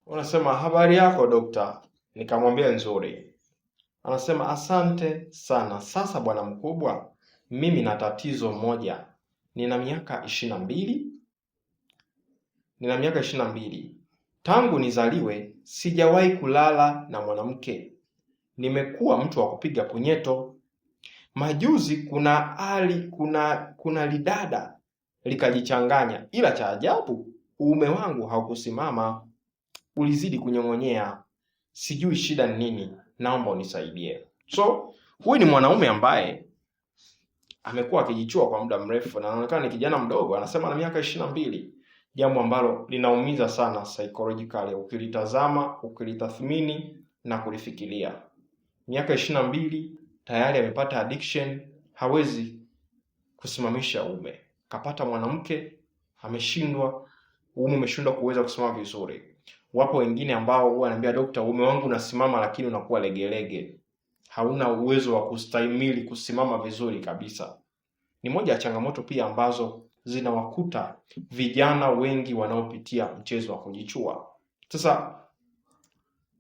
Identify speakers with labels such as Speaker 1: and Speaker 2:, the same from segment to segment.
Speaker 1: Unasema habari yako dokta? Nikamwambia nzuri. Anasema asante sana. Sasa bwana mkubwa, mimi na tatizo moja. Nina miaka 22. Tangu nizaliwe sijawahi kulala na mwanamke. Nimekuwa mtu wa kupiga punyeto. Majuzi kuna lidada likajichanganya, ila cha ajabu uume wangu haukusimama, ulizidi kunyong'onyea. Sijui shida ni nini, naomba unisaidie. So huyu ni mwanaume ambaye amekuwa akijichua kwa muda mrefu na anaonekana ni kijana mdogo. Anasema na miaka 22, jambo ambalo linaumiza sana psychologically ukilitazama, ukilitathmini na kulifikiria. Miaka 22 tayari amepata addiction, hawezi kusimamisha uume. Kapata mwanamke, ameshindwa, uume umeshindwa kuweza kusimama vizuri. Wapo wengine ambao huwa ananiambia dokta, uume wangu unasimama lakini unakuwa legelege. Hauna uwezo wa kustahimili kusimama vizuri kabisa. Ni moja ya changamoto pia ambazo zinawakuta vijana wengi wanaopitia mchezo wa kujichua. Sasa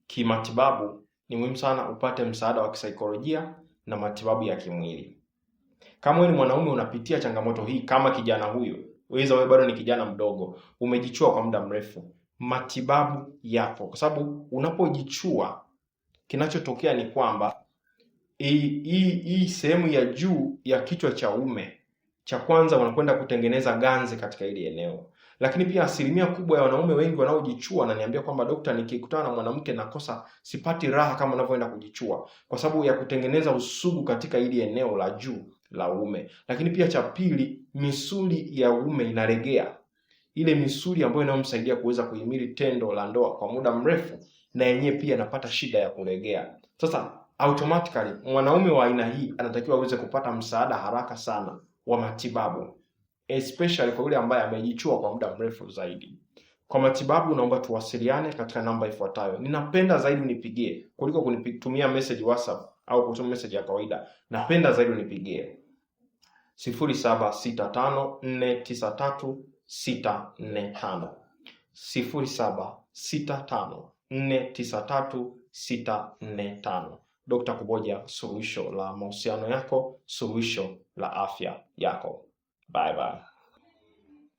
Speaker 1: kimatibabu ni muhimu sana upate msaada wa kisaikolojia na matibabu ya kimwili. Kama wewe ni mwanaume unapitia changamoto hii kama kijana huyo, wewe bado ni kijana mdogo, umejichua kwa muda mrefu, matibabu yapo. Kwa sababu unapojichua kinachotokea ni kwamba hii sehemu ya juu ya kichwa cha uume cha kwanza wanakwenda kutengeneza ganzi katika hili eneo. Lakini pia asilimia kubwa ya wanaume wengi wanaojichua wananiambia kwamba dokta, nikikutana na mwanamke nakosa, sipati raha kama ninavyoenda kujichua, kwa sababu ya kutengeneza usugu katika hili eneo la juu la uume. Lakini pia cha pili, misuli ya uume inalegea. Ile misuli ambayo inamsaidia kuweza kuhimili tendo la ndoa kwa muda mrefu, na yenyewe pia inapata shida ya kulegea. Sasa automatically mwanaume wa aina hii anatakiwa aweze kupata msaada haraka sana wa matibabu, especially kwa yule ambaye amejichua kwa muda mrefu zaidi. Kwa matibabu naomba tuwasiliane katika namba ifuatayo. Ninapenda zaidi unipigie kuliko kunitumia message WhatsApp au kutuma message ya kawaida. Napenda zaidi unipigie 0765493645 0765493645. Dr. Kuboja, suluhisho la mahusiano yako, suluhisho la afya yako. Bye bye.